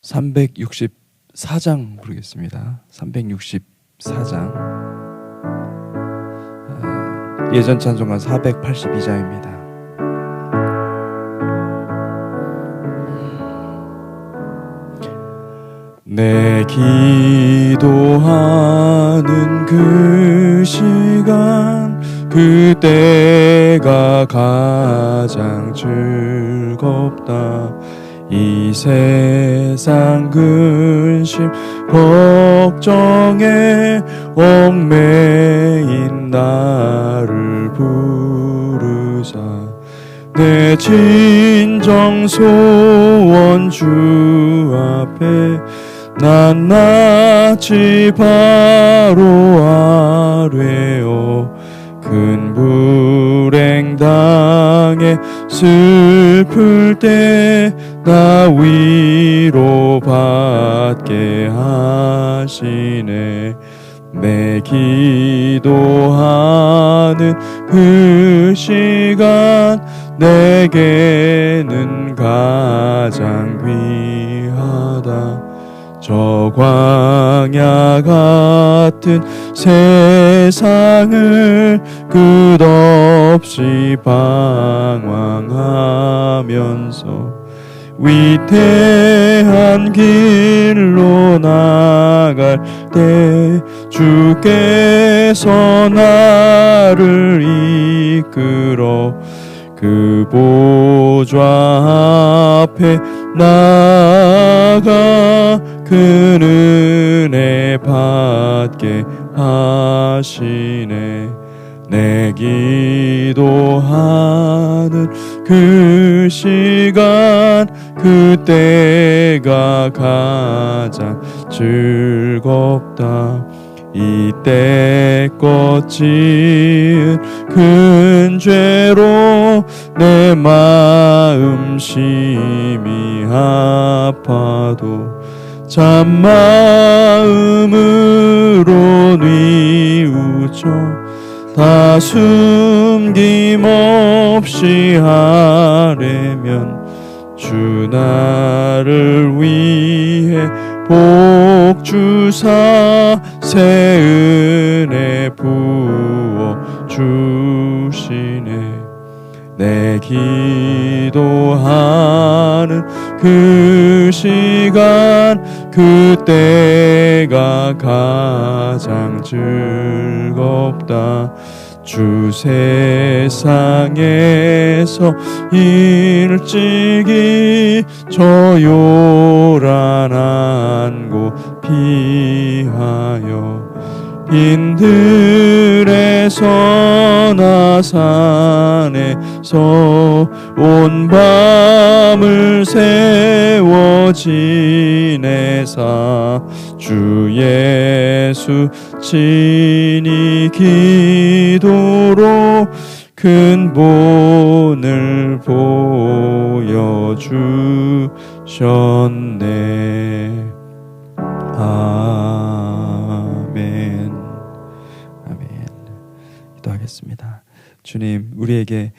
364장 부르겠습니다. 364장. 예전 찬송가 482장입니다. 내 기도하는 그 시간, 그때가 가장 즐겁다. 이 세상 근심 걱정에 얽매인 나를 부르사 내 진정 소원 주 앞에 낱낱이 바로 아뢰어 큰 불행 당해 슬플 때 나 위로받게 하시네. 내 기도하는 그 시간 내게는 가장 귀하다. 저 광야 같은 세상을 끝없이 방황하면서 위태한 길로 나갈 때 주께서 나를 이끌어 그 보좌 앞에 나아가 그 은혜 받게 하시네. 내 기도하는 그 시간 그때가 가장 즐겁다. 이때껏 지은 큰 죄로 내 마음 심히 아파도 참마음으로 뉘우쳐 다 숨김없이 하려면 주 나를 위해 복 주사 새 은혜 부어 주시네. 내 기도하는 그 시간 그때가 가장 즐겁다. 주 세상에서 일찍이 저 요란한 곳 피하여 빈들에서 나 산에서 온 밤을 세워 지내사 주 예수 친히 기도로 큰 본을 보여주셨네. 아멘. 아멘. 기도하겠습니다. 주님, 우리에게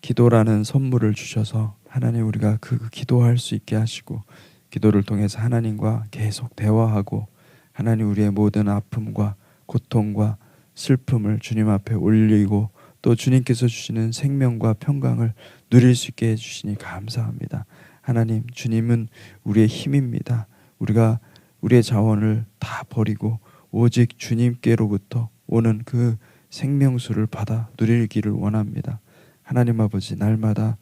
기도라는 선물을 주셔서 하나님 우리가 그 기도할 수 있게 하시고 기도를 통해서 하나님과 계속 대화하고 하나님 우리의 모든 아픔과 고통과 슬픔을 주님 앞에 올리고 또 주님께서 주시는 생명과 평강을 누릴 수 있게 해주시니 감사합니다. 하나님, 주님은 우리의 힘입니다. 우리가 우리의 자원을 다 버리고 오직 주님께로부터 오는 그 생명수를 받아 누리기를 원합니다. 하나님 아버지, 날마다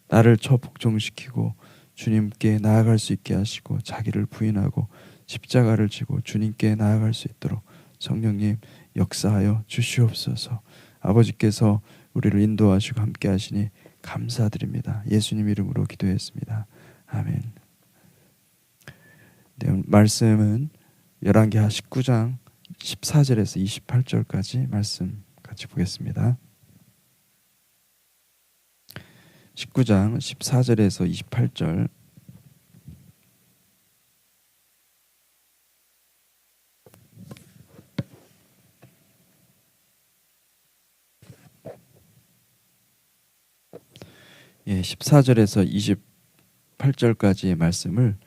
나를 처복종시키고 주님께 나아갈 수 있게 하시고 자기를 부인하고 십자가를 지고 주님께 나아갈 수 있도록 성령님 역사하여 주시옵소서. 아버지께서 우리를 인도하시고 함께 하시니 감사드립니다. 예수님 이름으로 기도했습니다. 아멘. 네, 말씀은 열왕기하 19장 14절에서 28절까지 말씀 같이 보겠습니다. 19장 14절에서 28절. 예, 14절에서 28절까지의 말씀을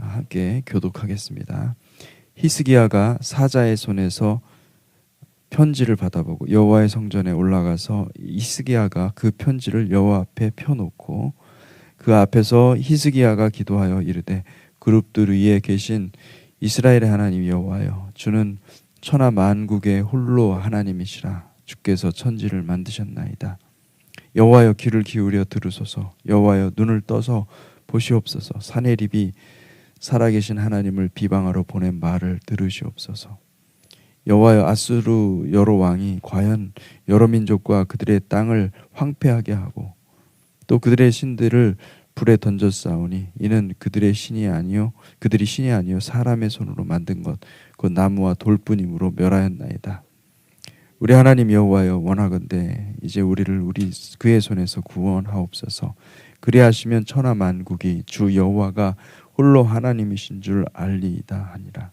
함께 교독하겠습니다. 히스기야가 사자의 손에서 편지를 받아보고 여호와의 성전에 올라가서 히스기야가 그 편지를 여호와 앞에 펴놓고 그 앞에서 히스기야가 기도하여 이르되 그룹들 위에 계신 이스라엘의 하나님 여호와여, 주는 천하 만국의 홀로 하나님이시라. 주께서 천지를 만드셨나이다. 여호와여, 귀를 기울여 들으소서. 여호와여, 눈을 떠서 보시옵소서. 사내립이 살아계신 하나님을 비방하러 보낸 말을 들으시옵소서. 여호와여, 아수르 여러 왕이 과연 여러 민족과 그들의 땅을 황폐하게 하고 또 그들의 신들을 불에 던졌사오니 이는 그들이 신이 아니요 사람의 손으로 만든 것 곧 나무와 돌뿐이므로 멸하였나이다. 우리 하나님 여호와여, 원하건대 이제 우리를 그의 손에서 구원하옵소서. 그리하시면 천하 만국이 주 여호와가 홀로 하나님이신 줄 알리이다 하니라.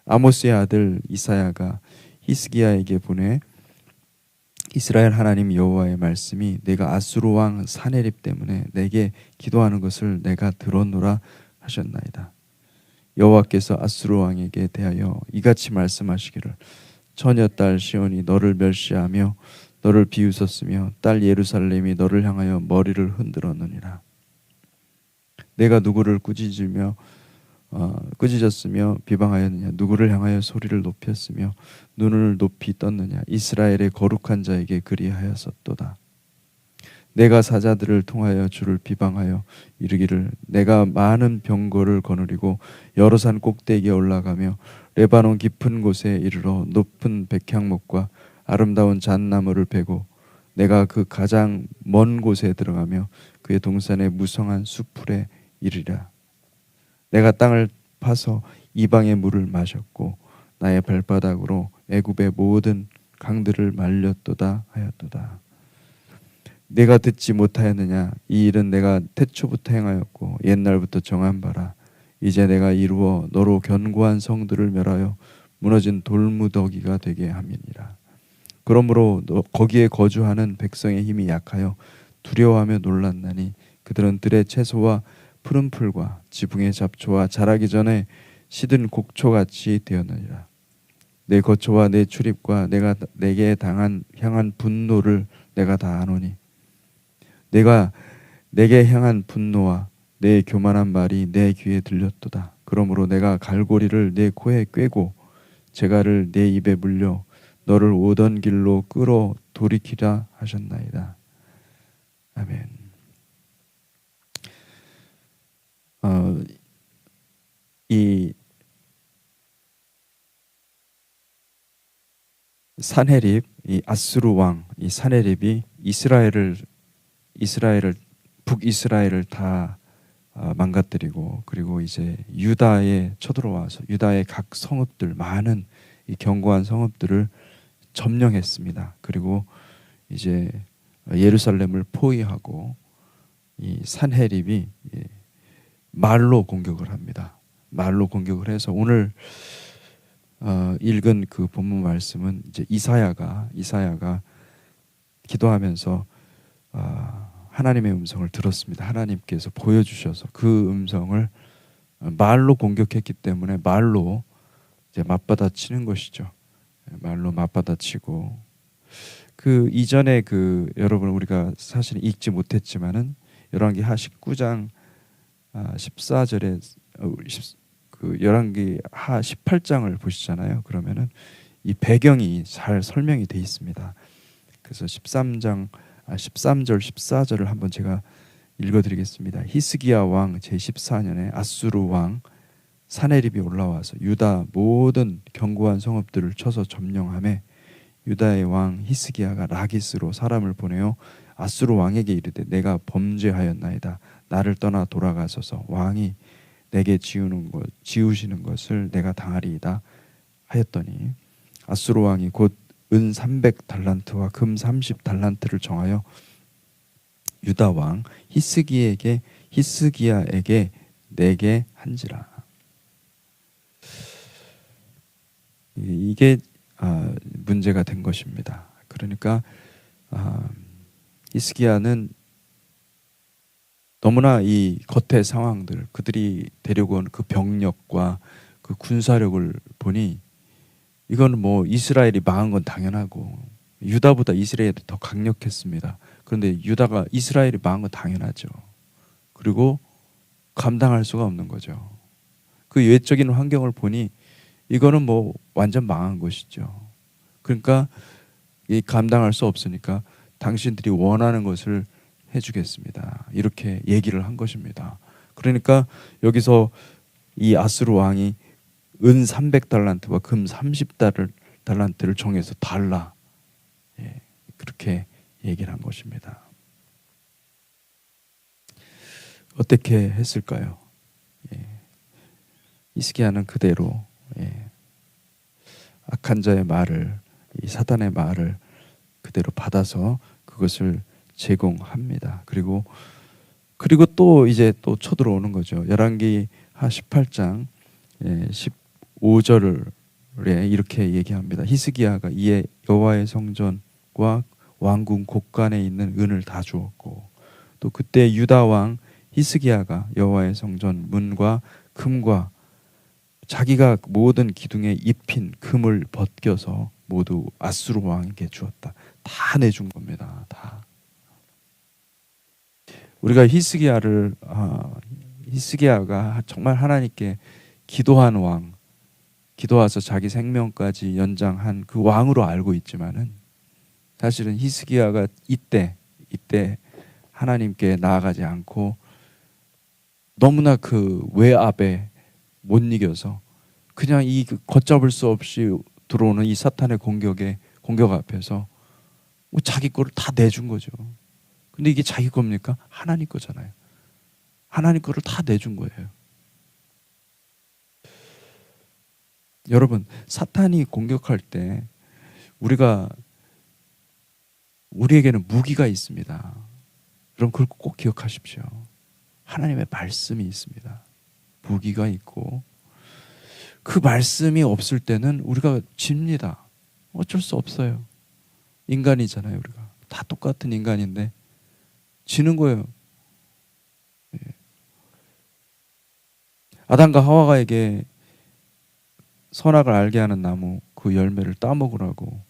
아모스의 아들 이사야가 히스기야에게 보내 이스라엘 하나님 여호와의 말씀이 내가 아수르 왕 사네립 때문에 내게 기도하는 것을 내가 들었노라 하셨나이다. 여호와께서 아수르 왕에게 대하여 이같이 말씀하시기를 처녀 딸 시온이 너를 멸시하며 너를 비웃었으며 딸 예루살렘이 너를 향하여 머리를 흔들었느니라. 내가 누구를 꾸짖었으며 비방하였느냐? 누구를 향하여 소리를 높였으며 눈을 높이 떴느냐? 이스라엘의 거룩한 자에게 그리하였었도다. 내가 사자들을 통하여 주를 비방하여 이르기를 내가 많은 병거를 거느리고 여러 산 꼭대기에 올라가며 레바논 깊은 곳에 이르러 높은 백향목과 아름다운 잣나무를 베고 내가 그 가장 먼 곳에 들어가며 그의 동산의 무성한 숲풀에 이르리라. 내가 땅을 파서 이방의 물을 마셨고 나의 발바닥으로 애굽의 모든 강들을 말렸도다 하였도다. 내가 듣지 못하였느냐? 이 일은 내가 태초부터 행하였고 옛날부터 정한 바라. 이제 내가 이루어 너로 견고한 성들을 멸하여 무너진 돌무더기가 되게 함이니라. 그러므로 거기에 거주하는 백성의 힘이 약하여 두려워하며 놀랐나니 그들은 들의 채소와 푸른 풀과 지붕의 잡초와 자라기 전에 시든 곡초같이 되었느니라. 내 거처와 내 출입과 내가 내게 향한 분노를 내가 다 아노니 내가 내게 향한 분노와 내 교만한 말이 내 귀에 들렸도다. 그러므로 내가 갈고리를 내 코에 꿰고 재갈을 내 입에 물려 너를 오던 길로 끌어 돌이키라 하셨나이다. 아멘. 이 사네립, 이 아수르 왕, 이 사네립이 이스라엘을 북이스라엘을 다 망가뜨리고 그리고 이제 유다에 쳐들어와서 유다의 각 성읍들 많은 이 견고한 성읍들을 점령했습니다. 그리고 이제 예루살렘을 포위하고 이 산헤립이 말로 공격을 합니다. 말로 공격을 해서 오늘 읽은 그 본문 말씀은 이제 이사야가 기도하면서 하나님의 음성을 들었습니다. 하나님께서 보여주셔서 그 음성을 말로 공격했기 때문에 말로 이제 맞받아치는 것이죠. 말로 맞받아치고 그 이전에 그 여러분 우리가 사실 읽지 못했지만은 열왕기하 19장 14절에 그 열왕기하 18장을 보시잖아요. 그러면은 이 배경이 잘 설명이 돼 있습니다. 그래서 13절 14절을 한번 제가 읽어드리겠습니다. 히스기야 왕 제14년에 아수르 왕 사네립이 올라와서 유다 모든 견고한 성읍들을 쳐서 점령하매 유다의 왕 히스기야가 라기스로 사람을 보내어 아수르 왕에게 이르되 내가 범죄하였나이다. 나를 떠나 돌아가소서. 왕이 내게 지우시는 것을 내가 당하리이다 하였더니 아수르 왕이 곧 은 300달란트와 금 30달란트를 정하여 유다 왕 히스기야에게 내게 한지라. 이게 문제가 된 것입니다. 그러니까 히스기야는 너무나 이 겉의 상황들, 그들이 데리고 온 그 병력과 그 군사력을 보니 이거는 뭐 이스라엘이 망한 건 당연하고 유다보다 이스라엘이 더 강력했습니다. 그런데 유다가 이스라엘이 망한 건 당연하죠. 그리고 감당할 수가 없는 거죠. 그 외적인 환경을 보니 이거는 뭐 완전 망한 것이죠. 그러니까 이 감당할 수 없으니까 당신들이 원하는 것을 해주겠습니다. 이렇게 얘기를 한 것입니다. 그러니까 여기서 이 아수르 왕이 은 300달란트와 금 30달란트를 정해서 달라. 예, 그렇게 얘기를 한 것입니다. 어떻게 했을까요? 예, 히스기야는 그대로 악한 자의 말을, 이 사단의 말을 그대로 받아서 그것을 제공합니다. 그리고 또 이제 또 쳐들어오는 거죠. 열왕기 18장 15절에 이렇게 얘기합니다. 히스기야가 이에 여호와의 성전과 왕궁 곳간에 있는 은을 다 주었고 또 그때 유다 왕 히스기야가 여호와의 성전 문과 금과 자기가 모든 기둥에 입힌 금을 벗겨서 모두 아수르 왕에게 주었다. 다 내준 겁니다. 다. 우리가 히스기야가 정말 하나님께 기도한 왕, 기도와서 자기 생명까지 연장한 그 왕으로 알고 있지만은 사실은 히스기야가 이때 하나님께 나아가지 않고 너무나 그 외압에 못 이겨서 그냥 이 걷잡을 수 없이 들어오는 이 사탄의 공격 앞에서 뭐 자기 거를 다 내준 거죠. 근데 이게 자기 겁니까? 하나님 거잖아요. 하나님 거를 다 내준 거예요. 여러분, 사탄이 공격할 때 우리에게는 무기가 있습니다. 여러분 그걸 꼭 기억하십시오. 하나님의 말씀이 있습니다. 무기가 있고 그 말씀이 없을 때는 우리가 집니다. 어쩔 수 없어요. 인간이잖아요. 우리가 다 똑같은 인간인데 지는 거예요. 아담과 하와가에게 선악을 알게 하는 나무 그 열매를 따먹으라고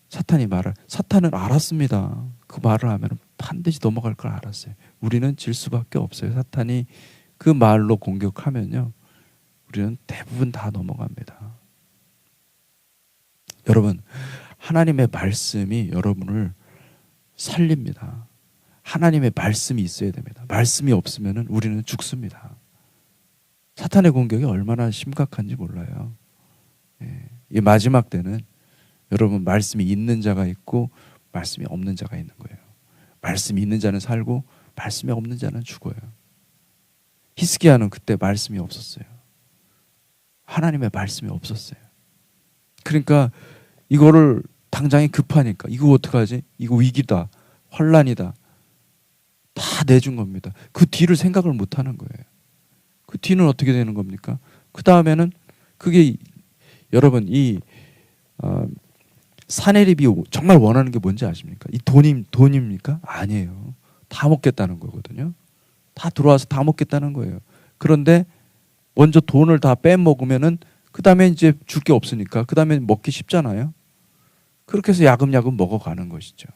사탄은 알았습니다. 그 말을 하면 반드시 넘어갈 걸 알았어요. 우리는 질 수밖에 없어요. 사탄이 그 말로 공격하면요, 우리는 대부분 다 넘어갑니다. 여러분, 하나님의 말씀이 여러분을 살립니다. 하나님의 말씀이 있어야 됩니다. 말씀이 없으면 우리는 죽습니다. 사탄의 공격이 얼마나 심각한지 몰라요. 이 마지막 때는 여러분 말씀이 있는 자가 있고 말씀이 없는 자가 있는 거예요. 말씀이 있는 자는 살고 말씀이 없는 자는 죽어요. 히스기야는 그때 말씀이 없었어요. 하나님의 말씀이 없었어요. 그러니까 이거를 당장에 급하니까 이거 어떡하지? 이거 위기다. 환란이다. 다 내준 겁니다. 그 뒤를 생각을 못 하는 거예요. 그 뒤는 어떻게 되는 겁니까? 그 다음에는 그게 여러분 사내립이 정말 원하는 게 뭔지 아십니까? 이 돈입니까? 아니에요. 다 먹겠다는 거거든요. 다 들어와서 다 먹겠다는 거예요. 그런데 먼저 돈을 다 빼먹으면은 그 다음에 이제 줄 게 없으니까 그 다음에 먹기 쉽잖아요. 그렇게 해서 야금야금 먹어가는 것이죠.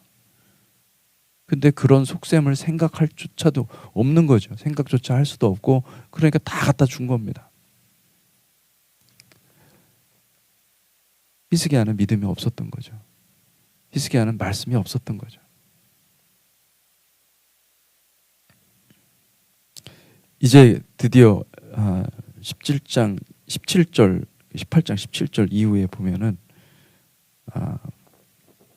근데 그런 속셈을 생각할 조차도 없는 거죠. 생각조차 할 수도 없고 그러니까 다 갖다 준 겁니다. 히스기야는 믿음이 없었던 거죠. 히스기야는 말씀이 없었던 거죠. 이제 드디어 18장 17절 이후에 보면은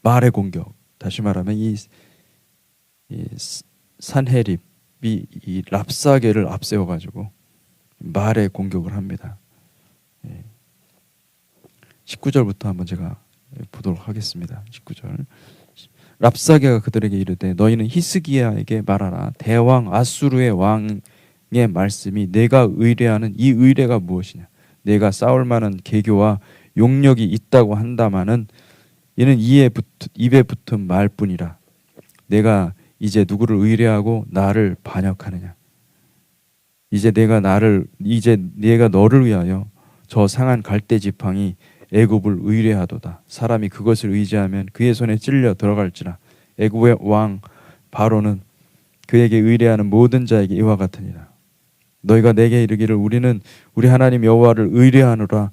말의 공격, 다시 말하면 이 산헤립이 이 랍사게를 앞세워 가지고 말의 공격을 합니다. 19절부터 한번 제가 보도록 하겠습니다. 19절. 랍사게가 그들에게 이르되 너희는 히스기야에게 말하라. 대왕 아수르의 왕의 말씀이 내가 의뢰하는 이 의뢰가 무엇이냐. 내가 싸울 만한 계교와 용력이 있다고 한다마는 이는 입에 붙은 말뿐이라. 내가 이제 누구를 의뢰하고 나를 반역하느냐. 이제 내가 너를 위하여 저 상한 갈대 지팡이 애굽을 의뢰하도다. 사람이 그것을 의지하면 그의 손에 찔려 들어갈지라. 애굽의 왕 바로는 그에게 의뢰하는 모든 자에게 이와 같으니라. 너희가 내게 이르기를 우리는 우리 하나님 여호와를 의뢰하노라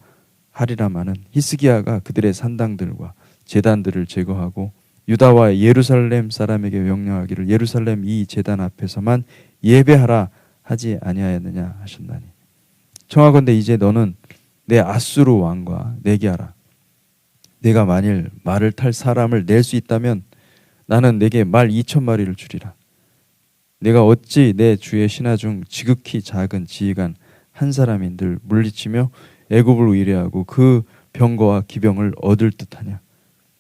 하리라마는 히스기야가 그들의 산당들과 제단들을 제거하고 유다와 예루살렘 사람에게 명령하기를 예루살렘 이 제단 앞에서만 예배하라 하지 아니하였느냐 하셨나니 청하건대 이제 너는 내 아수르 왕과 내기하라. 내가 만일 말을 탈 사람을 낼 수 있다면 나는 내게 말 2,000마리를 주리라. 내가 어찌 내 주의 신하 중 지극히 작은 지휘관 한 사람인들 물리치며 애굽을 의뢰하고 그 병거와 기병을 얻을 듯하냐.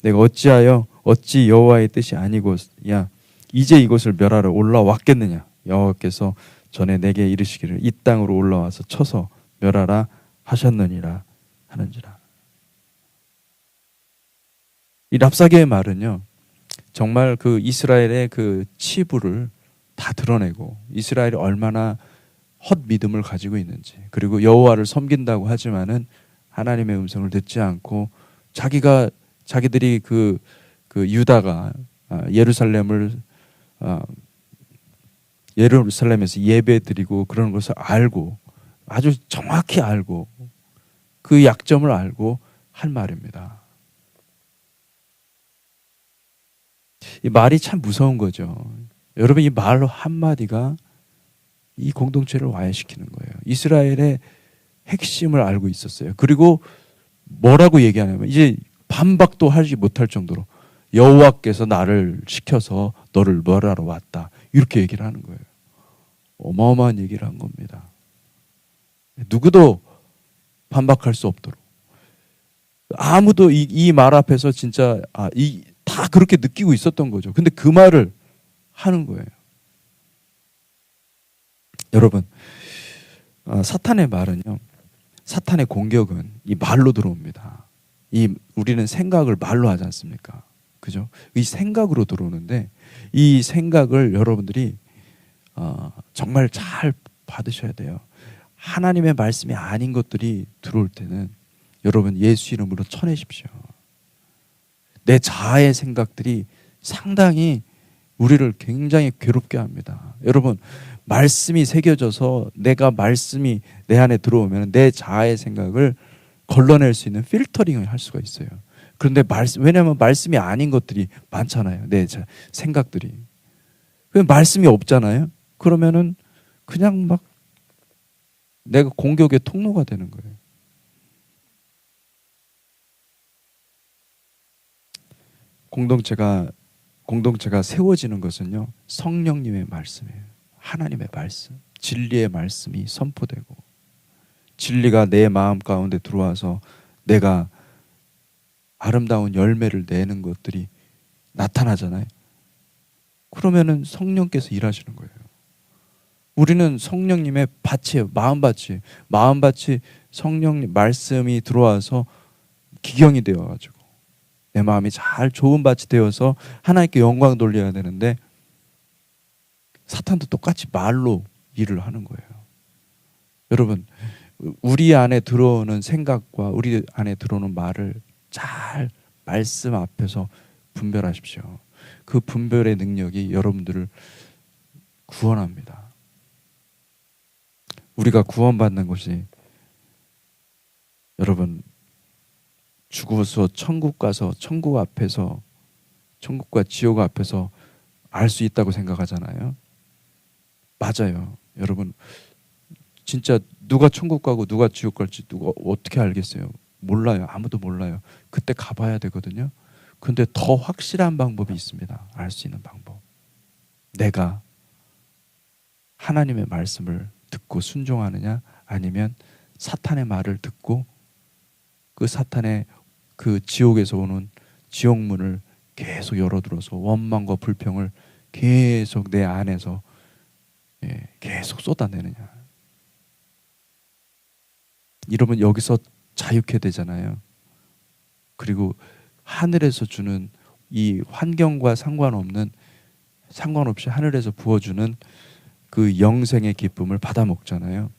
내가 어찌 여호와의 뜻이 아니고야 이제 이곳을 멸하러 올라왔겠느냐. 여호와께서 전에 내게 이르시기를 이 땅으로 올라와서 쳐서 멸하라 하셨느니라 하는지라. 이 랍사게의 말은요, 정말 그 이스라엘의 그 치부를 다 드러내고 이스라엘이 얼마나 헛 믿음을 가지고 있는지, 그리고 여호와를 섬긴다고 하지만은 하나님의 음성을 듣지 않고 자기들이 그 유다가 예루살렘에서 예배드리고 그런 것을 알고, 아주 정확히 알고 그 약점을 알고 할 말입니다. 이 말이 참 무서운 거죠. 여러분, 이 말 한마디가 이 공동체를 와해시키는 거예요. 이스라엘의 핵심을 알고 있었어요. 그리고 뭐라고 얘기하냐면 이제 반박도 하지 못할 정도로 여호와께서 나를 시켜서 너를 멸하러 왔다, 이렇게 얘기를 하는 거예요. 어마어마한 얘기를 한 겁니다. 누구도 반박할 수 없도록. 아무도 이 말 앞에서 진짜 다 그렇게 느끼고 있었던 거죠. 근데 그 말을 하는 거예요. 여러분, 사탄의 말은요, 사탄의 공격은 이 말로 들어옵니다. 우리는 생각을 말로 하지 않습니까? 그죠? 이 생각으로 들어오는데 이 생각을 여러분들이 정말 잘 받으셔야 돼요. 하나님의 말씀이 아닌 것들이 들어올 때는 여러분 예수 이름으로 쳐내십시오. 내 자아의 생각들이 상당히 우리를 굉장히 괴롭게 합니다. 여러분, 말씀이 새겨져서 말씀이 내 안에 들어오면 내 자아의 생각을 걸러낼 수 있는 필터링을 할 수가 있어요. 그런데 왜냐하면 말씀이 아닌 것들이 많잖아요. 내 생각들이. 말씀이 없잖아요. 그러면은 그냥 막 내가 공격의 통로가 되는 거예요. 공동체가 세워지는 것은요, 성령님의 말씀이에요. 하나님의 말씀, 진리의 말씀이 선포되고 진리가 내 마음 가운데 들어와서 내가 아름다운 열매를 내는 것들이 나타나잖아요. 그러면은 성령께서 일하시는 거예요. 우리는 성령님의 밭이에요. 마음밭이 성령님 말씀이 들어와서 기경이 되어가지고 내 마음이 잘 좋은 밭이 되어서 하나님께 영광 돌려야 되는데 사탄도 똑같이 말로 일을 하는 거예요. 여러분, 우리 안에 들어오는 생각과 우리 안에 들어오는 말을 잘 말씀 앞에서 분별하십시오. 그 분별의 능력이 여러분들을 구원합니다. 우리가 구원받는 것이 여러분 죽어서 천국 가서 천국 앞에서 천국과 지옥 앞에서 알 수 있다고 생각하잖아요. 맞아요. 여러분, 진짜 누가 천국 가고 누가 지옥 갈지 누가 어떻게 알겠어요? 몰라요. 아무도 몰라요. 그때 가봐야 되거든요. 근데 더 확실한 방법이 있습니다. 알 수 있는 방법. 내가 하나님의 말씀을 듣고 순종하느냐, 아니면 사탄의 말을 듣고 그 사탄의 그 지옥에서 오는 지옥문을 계속 열어들어서 원망과 불평을 계속 내 안에서 계속 쏟아내느냐. 이러면 여기서 자유케 되잖아요. 그리고 하늘에서 주는 이 환경과 상관없는 상관없이 하늘에서 부어주는 그 영생의 기쁨을 받아 먹잖아요.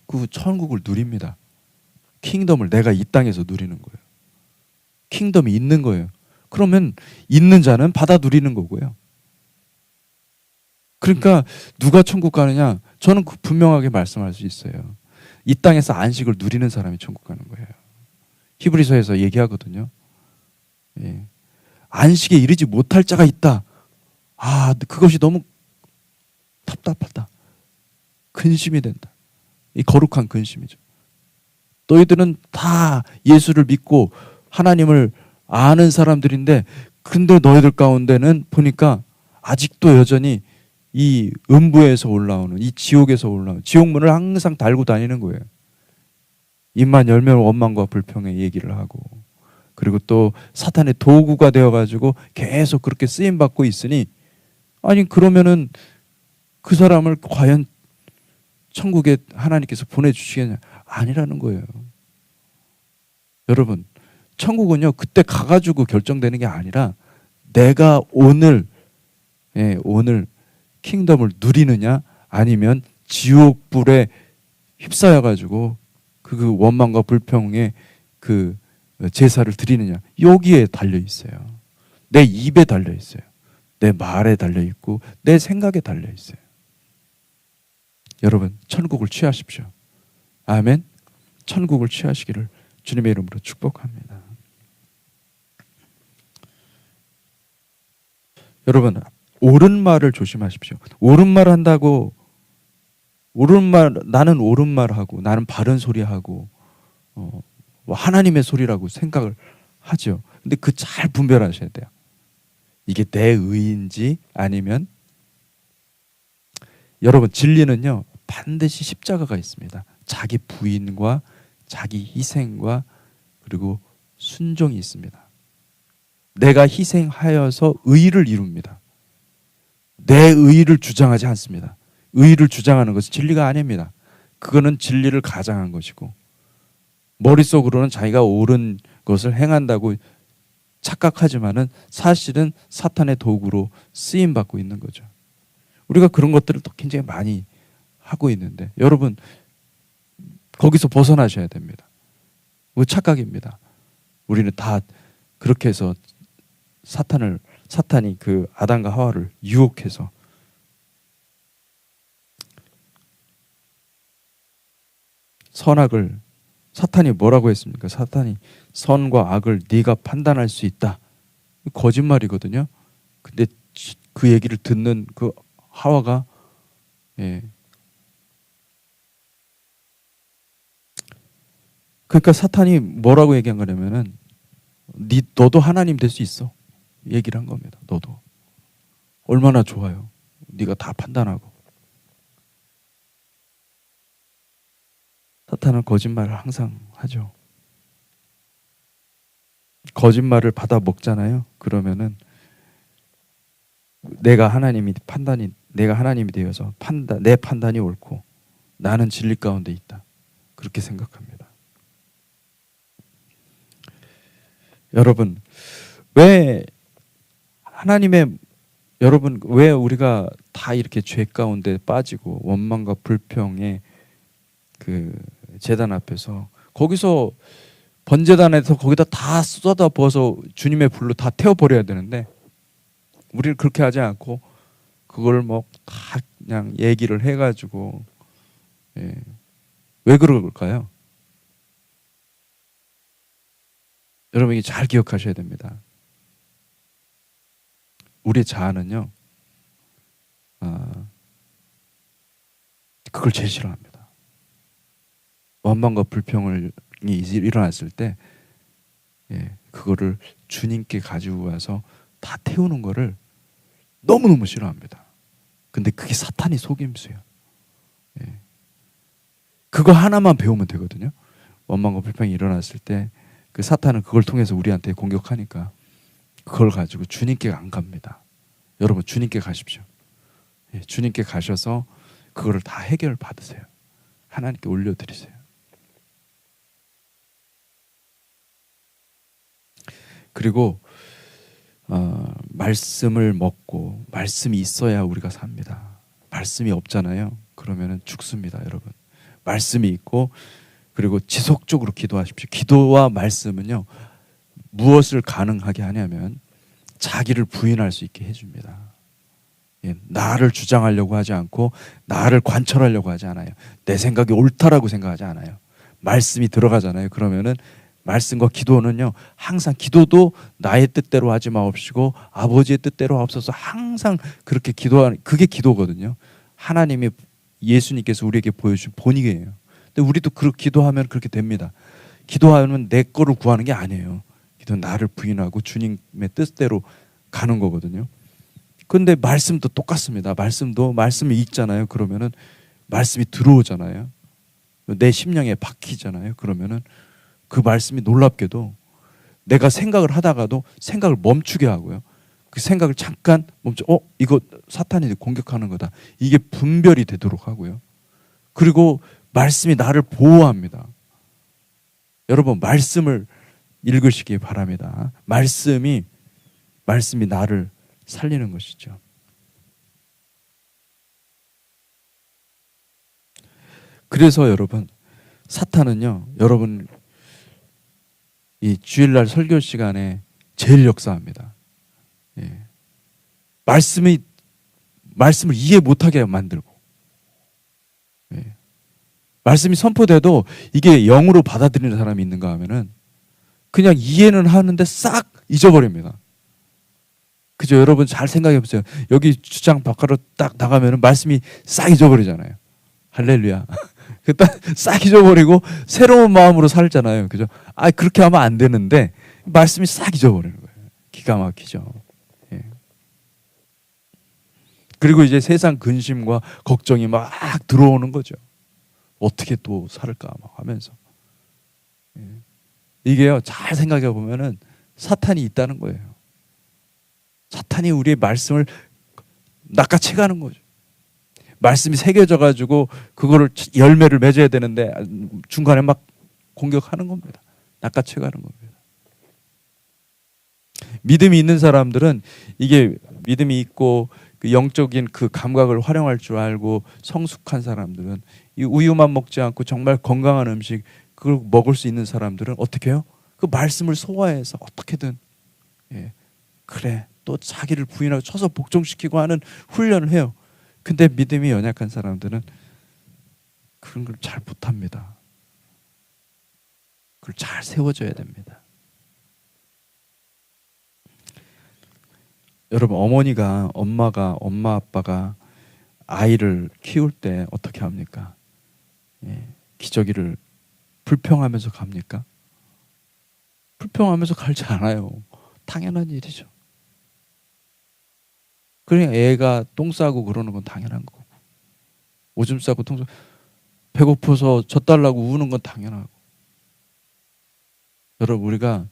그 천국을 누립니다. 킹덤을 내가 이 땅에서 누리는 거예요. 킹덤이 있는 거예요. 그러면 있는 자는 받아 누리는 거고요. 그러니까 누가 천국 가느냐? 저는 분명하게 말씀할 수 있어요. 이 땅에서 안식을 누리는 사람이 천국 가는 거예요. 히브리서에서 얘기하거든요. 예. 안식에 이르지 못할 자가 있다. 아, 그것이 너무 답답하다. 근심이 된다. 이 거룩한 근심이죠. 너희들은 다 예수를 믿고 하나님을 아는 사람들인데, 근데 너희들 가운데는 보니까 아직도 여전히 이 음부에서 올라오는, 이 지옥에서 올라오는, 지옥문을 항상 달고 다니는 거예요. 입만 열면 원망과 불평의 얘기를 하고, 그리고 또 사탄의 도구가 되어가지고 계속 그렇게 쓰임받고 있으니, 아니 그러면은 그 사람을 과연 천국에 하나님께서 보내주시겠냐? 아니라는 거예요. 여러분, 천국은요 그때 가가지고 결정되는 게 아니라 내가 오늘 킹덤을 누리느냐, 아니면 지옥불에 휩싸여가지고 그 원망과 불평에 그 제사를 드리느냐, 여기에 달려 있어요. 내 입에 달려 있어요. 내 말에 달려 있고 내 생각에 달려 있어요. 여러분, 천국을 취하십시오. 아멘. 천국을 취하시기를 주님의 이름으로 축복합니다. 여러분, 옳은 말을 조심하십시오. 옳은 말 한다고, 나는 옳은 말 하고 나는 바른 소리 하고 하나님의 소리라고 생각을 하죠. 근데 그 잘 분별하셔야 돼요. 이게 내 의인지 아니면, 여러분 진리는요 반드시 십자가가 있습니다. 자기 부인과 자기 희생과 그리고 순종이 있습니다. 내가 희생하여서 의를 이룹니다. 내 의를 주장하지 않습니다. 의를 주장하는 것은 진리가 아닙니다. 그거는 진리를 가장한 것이고, 머릿속으로는 자기가 옳은 것을 행한다고 착각하지만은 사실은 사탄의 도구로 쓰임받고 있는 거죠. 우리가 그런 것들을 또 굉장히 많이 하고 있는데, 여러분 거기서 벗어나셔야 됩니다. 그거 착각입니다. 우리는 다 그렇게 해서 사탄이 그 아담과 하와를 유혹해서 선악을, 사탄이 뭐라고 했습니까? 사탄이 선과 악을 네가 판단할 수 있다. 거짓말이거든요. 근데 그 얘기를 듣는 그 하와가 그러니까 사탄이 뭐라고 얘기한 거냐면은 너도 하나님 될 수 있어. 얘기를 한 겁니다. 너도. 얼마나 좋아요. 네가 다 판단하고. 사탄은 거짓말을 항상 하죠. 거짓말을 받아 먹잖아요. 그러면은 내가 하나님이 되어서 내 판단이 옳고 나는 진리 가운데 있다. 그렇게 생각합니다. 여러분, 왜 우리가 다 이렇게 죄 가운데 빠지고 원망과 불평에 그 제단 앞에서, 거기서 번제단에서 거기다 다 쏟아 부어서 주님의 불로 다 태워버려야 되는데, 우리는 그렇게 하지 않고 그걸 뭐 다 그냥 얘기를 해가지고, 왜 그럴까요? 여러분, 이게 잘 기억하셔야 됩니다. 우리의 자아는요, 그걸 제일 싫어합니다. 원망과 불평이 일어났을 때, 그거를 주님께 가지고 와서 다 태우는 거를 너무너무 싫어합니다. 근데 그게 사탄이 속임수예요. 그거 하나만 배우면 되거든요. 원망과 불평이 일어났을 때 그 사탄은 그걸 통해서 우리한테 공격하니까 그걸 가지고 주님께 안 갑니다. 여러분, 주님께 가십시오. 주님께 가셔서 그거를 다 해결 받으세요. 하나님께 올려드리세요. 그리고 말씀을 먹고 말씀이 있어야 우리가 삽니다. 말씀이 없잖아요. 그러면은 죽습니다, 여러분. 말씀이 있고 그리고 지속적으로 기도하십시오. 기도와 말씀은요, 무엇을 가능하게 하냐면 자기를 부인할 수 있게 해줍니다. 예, 나를 주장하려고 하지 않고 나를 관철하려고 하지 않아요. 내 생각이 옳다라고 생각하지 않아요. 말씀이 들어가잖아요. 그러면은 말씀과 기도는요, 항상 기도도 나의 뜻대로 하지 마옵시고 아버지의 뜻대로 하옵소서, 항상 그렇게 기도하는, 그게 기도거든요. 하나님이, 예수님께서 우리에게 보여주신 본이에요. 근데 우리도 기도하면 그렇게 됩니다. 기도하면 내 거를 구하는 게 아니에요. 기도는 나를 부인하고 주님의 뜻대로 가는 거거든요. 근데 말씀도 똑같습니다. 말씀이 있잖아요. 그러면은 말씀이 들어오잖아요. 내 심령에 박히잖아요. 그러면은 그 말씀이 놀랍게도 내가 생각을 하다가도 생각을 멈추게 하고요. 그 생각을 잠깐 멈춰, 이거 사탄이 공격하는 거다. 이게 분별이 되도록 하고요. 그리고 말씀이 나를 보호합니다. 여러분, 말씀을 읽으시기 바랍니다. 말씀이 나를 살리는 것이죠. 그래서 여러분, 사탄은요, 여러분 이 주일날 설교 시간에 제일 역사합니다. 예. 말씀을 이해 못하게 만들고, 예. 말씀이 선포돼도 이게 영으로 받아들이는 사람이 있는가 하면은 그냥 이해는 하는데 싹 잊어버립니다. 그죠? 여러분 잘 생각해 보세요. 여기 주장 바깥으로 딱 나가면은 말씀이 싹 잊어버리잖아요. 할렐루야. 싹 잊어버리고 새로운 마음으로 살잖아요. 그죠? 그렇게 하면 안 되는데 말씀이 싹 잊어버리는 거예요. 기가 막히죠. 예. 그리고 이제 세상 근심과 걱정이 막 들어오는 거죠. 어떻게 또 살을까 막 하면서. 예. 이게요, 잘 생각해 보면은 사탄이 있다는 거예요. 사탄이 우리의 말씀을 낚아채가는 거죠. 말씀이 새겨져 가지고 그거를 열매를 맺어야 되는데 중간에 막 공격하는 겁니다. 낚아채가는 겁니다. 믿음이 있는 사람들은, 이게 믿음이 있고 그 영적인 그 감각을 활용할 줄 알고 성숙한 사람들은, 이 우유만 먹지 않고 정말 건강한 음식 그걸 먹을 수 있는 사람들은 어떻게 해요? 그 말씀을 소화해서 어떻게든, 예, 그래, 또 자기를 부인하고 쳐서 복종시키고 하는 훈련을 해요. 근데 믿음이 연약한 사람들은 그런 걸 잘 못합니다. 그걸 잘 세워줘야 됩니다. 여러분, 엄마 아빠가 아이를 키울 때 어떻게 합니까? 예, 기저귀를 불평하면서 갑니까? 불평하면서 갈지 않아요. 당연한 일이죠. 그러니까 애가 똥 싸고 그러는 건 당연한 거고, 오줌 싸고 배고파서 젖달라고 우는 건 당연하고. 여러분, 우리가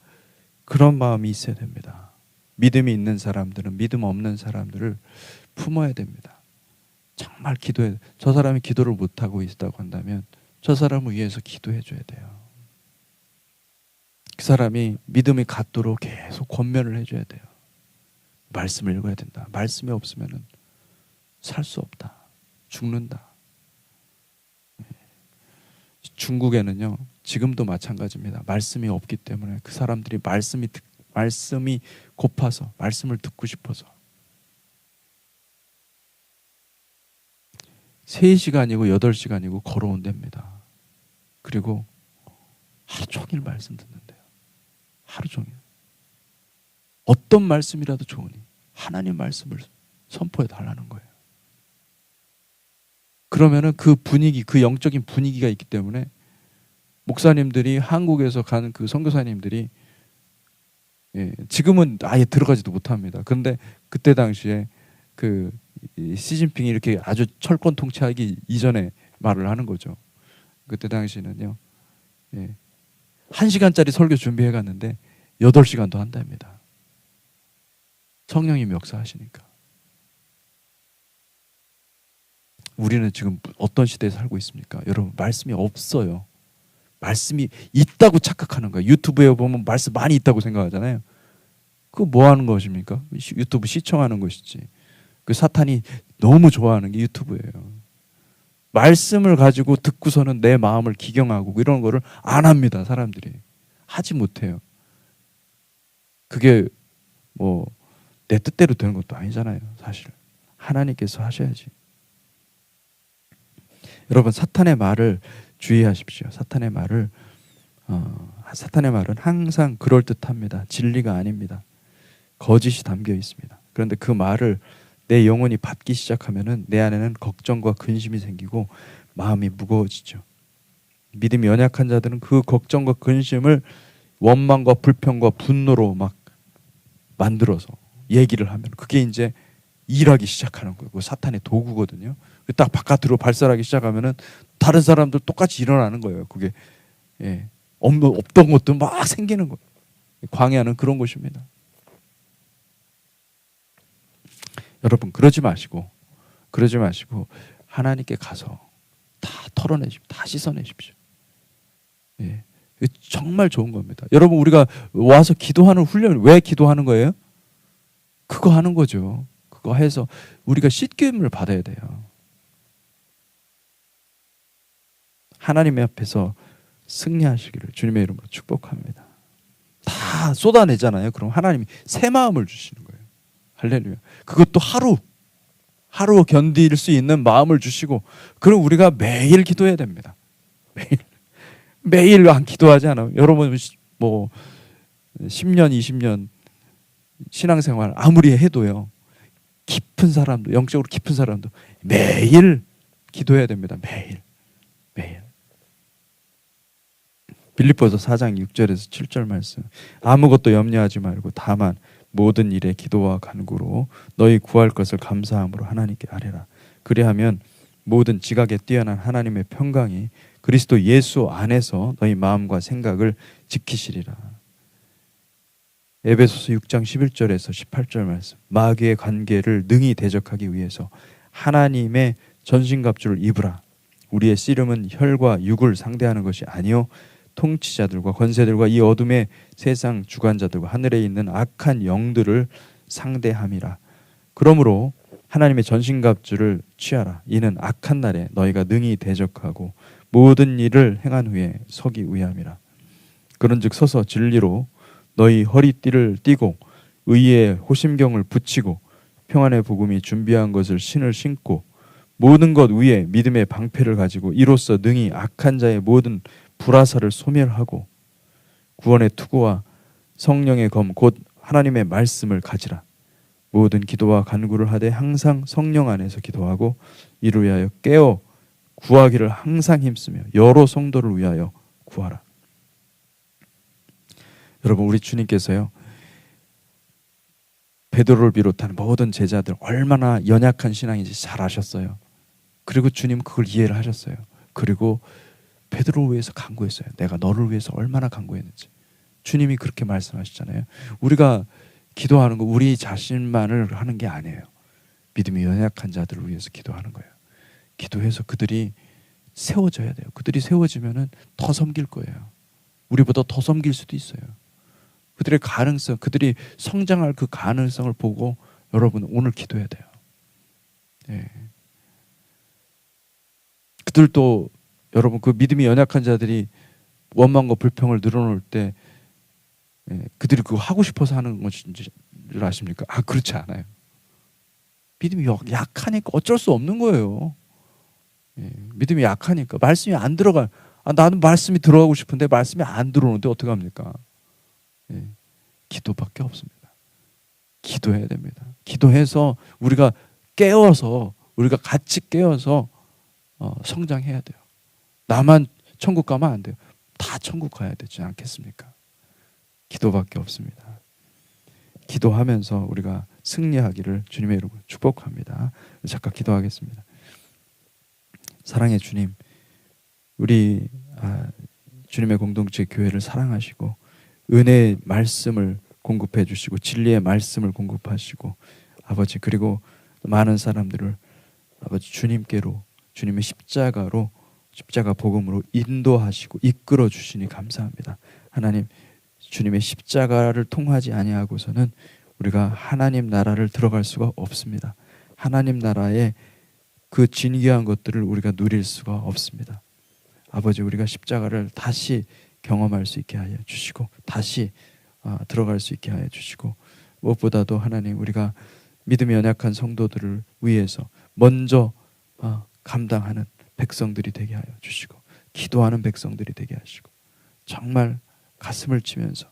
그런 마음이 있어야 됩니다. 믿음이 있는 사람들은 믿음 없는 사람들을 품어야 됩니다. 정말 기도해. 저 사람이 기도를 못하고 있다고 한다면 저 사람을 위해서 기도해 줘야 돼요. 그 사람이 믿음이 갖도록 계속 권면을 해줘야 돼요. 말씀을 읽어야 된다. 말씀이 없으면 살 수 없다. 죽는다. 중국에는요, 지금도 마찬가지입니다. 말씀이 없기 때문에 그 사람들이 말씀이 고파서, 말씀을 듣고 싶어서 3시간이고 8시간이고 걸어온답니다. 그리고 하루 종일 말씀 듣는데요. 하루 종일. 어떤 말씀이라도 좋으니 하나님 말씀을 선포해 달라는 거예요. 그러면은 그 분위기, 그 영적인 분위기가 있기 때문에 목사님들이, 한국에서 가는 그 선교사님들이, 예, 지금은 아예 들어가지도 못합니다. 그런데 그때 당시에 그 시진핑이 이렇게 아주 철권 통치하기 이전에 말을 하는 거죠. 그때 당시는요, 예, 1시간짜리 설교 준비해 갔는데 8시간도 한답니다. 성령님이 역사하시니까. 우리는 지금 어떤 시대에 살고 있습니까? 여러분, 말씀이 없어요. 말씀이 있다고 착각하는 거예요. 유튜브에 보면 말씀 많이 있다고 생각하잖아요. 그거 뭐 하는 것입니까? 유튜브 시청하는 것이지. 그 사탄이 너무 좋아하는 게 유튜브예요. 말씀을 가지고 듣고서는 내 마음을 기경하고 이런 거를 안 합니다. 사람들이. 하지 못해요. 그게 뭐 내 뜻대로 되는 것도 아니잖아요. 사실. 하나님께서 하셔야지. 여러분, 사탄의 말을 주의하십시오. 사탄의 말은 항상 그럴듯합니다. 진리가 아닙니다. 거짓이 담겨 있습니다. 그런데 그 말을 내 영혼이 받기 시작하면은 내 안에는 걱정과 근심이 생기고 마음이 무거워지죠. 믿음이 연약한 자들은 그 걱정과 근심을 원망과 불평과 분노로 막 만들어서 얘기를 하면 그게 이제 일하기 시작하는 거예요. 그 사탄의 도구거든요. 딱 바깥으로 발설하기 시작하면은 다른 사람들 똑같이 일어나는 거예요. 그게 없던 것도 막 생기는 거예요. 광야는 그런 곳입니다. 여러분, 그러지 마시고 하나님께 가서 다 털어내십시오. 다 씻어내십시오. 예. 정말 좋은 겁니다. 여러분, 우리가 와서 기도하는 훈련을 왜 기도하는 거예요? 그거 하는 거죠. 그거 해서 우리가 씻김을 받아야 돼요. 하나님 앞에서 승리하시기를 주님의 이름으로 축복합니다. 다 쏟아내잖아요. 그럼 하나님이 새 마음을 주시는 거예요. 할렐루야. 그것도 하루 견딜 수 있는 마음을 주시고, 그럼 우리가 매일 기도해야 됩니다. 매일 안 기도하지 않아요. 여러분 뭐 10년 20년 신앙생활 아무리 해도요, 깊은 사람도, 영적으로 깊은 사람도 매일 기도해야 됩니다. 매일. 빌립보서 4장 6절에서 7절 말씀. 아무것도 염려하지 말고 다만 모든 일에 기도와 간구로 너희 구할 것을 감사함으로 하나님께 아뢰라. 그리하면 모든 지각에 뛰어난 하나님의 평강이 그리스도 예수 안에서 너희 마음과 생각을 지키시리라. 에베소서 6장 11절에서 18절 말씀. 마귀의 관계를 능히 대적하기 위해서 하나님의 전신갑주를 입으라. 우리의 씨름은 혈과 육을 상대하는 것이 아니요 통치자들과 권세들과 이 어둠의 세상 주관자들과 하늘에 있는 악한 영들을 상대함이라. 그러므로 하나님의 전신갑주를 취하라. 이는 악한 날에 너희가 능히 대적하고 모든 일을 행한 후에 서기 위함이라. 그런즉 서서 진리로 너희 허리띠를 띠고 의의 호심경을 붙이고 평안의 복음이 준비한 것을 신을 신고 모든 것 위에 믿음의 방패를 가지고 이로써 능히 악한 자의 모든 불화살을 소멸하고 구원의 투구와 성령의 검 곧 하나님의 말씀을 가지라. 모든 기도와 간구를 하되 항상 성령 안에서 기도하고 이를 위하여 깨어 구하기를 항상 힘쓰며 여러 성도를 위하여 구하라. 여러분, 우리 주님께서요, 베드로를 비롯한 모든 제자들 얼마나 연약한 신앙인지 잘 아셨어요. 그리고 주님은 그걸 이해를 하셨어요. 그리고 베드로를 위해서 간구했어요. 내가 너를 위해서 얼마나 간구했는지. 주님이 그렇게 말씀하시잖아요. 우리가 기도하는 거 우리 자신만을 하는 게 아니에요. 믿음이 연약한 자들을 위해서 기도하는 거예요. 기도해서 그들이 세워져야 돼요. 그들이 세워지면은 더 섬길 거예요. 우리보다 더 섬길 수도 있어요. 그들의 가능성, 그들이 성장할 그 가능성을 보고 여러분 오늘 기도해야 돼요. 네. 그들도 여러분 그 믿음이 연약한 자들이 원망과 불평을 늘어놓을 때 그들이 그거 하고 싶어서 하는 것인지 아십니까? 그렇지 않아요. 믿음이 약하니까 어쩔 수 없는 거예요. 믿음이 약하니까 말씀이 안 들어가. 나는 말씀이 들어가고 싶은데 말씀이 안 들어오는데 어떡합니까? 기도밖에 없습니다. 기도해야 됩니다. 기도해서 우리가 깨어서 우리가 같이 깨어서 성장해야 돼요. 나만 천국 가면 안 돼요. 다 천국 가야 되지 않겠습니까? 기도밖에 없습니다. 기도하면서 우리가 승리하기를 주님의 이름으로 축복합니다. 잠깐 기도하겠습니다. 사랑의 주님, 우리 주님의 공동체 교회를 사랑하시고 은혜의 말씀을 공급해 주시고 진리의 말씀을 공급하시고 아버지, 그리고 많은 사람들을 아버지 주님께로, 주님의 십자가 복음으로 인도하시고 이끌어 주시니 감사합니다. 하나님, 주님의 십자가를 통하지 아니하고서는 우리가 하나님 나라를 들어갈 수가 없습니다. 하나님 나라의 그 진귀한 것들을 우리가 누릴 수가 없습니다. 아버지, 우리가 십자가를 다시 경험할 수 있게 하여 주시고 다시 들어갈 수 있게 하여 주시고, 무엇보다도 하나님, 우리가 믿음이 연약한 성도들을 위해서 먼저 감당하는 백성들이 되게 하여 주시고, 기도하는 백성들이 되게 하시고, 정말 가슴을 치면서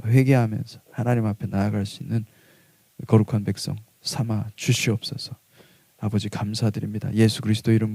회개하면서 하나님 앞에 나아갈 수 있는 거룩한 백성 삼아 주시옵소서. 아버지, 감사드립니다. 예수 그리스도 이름으로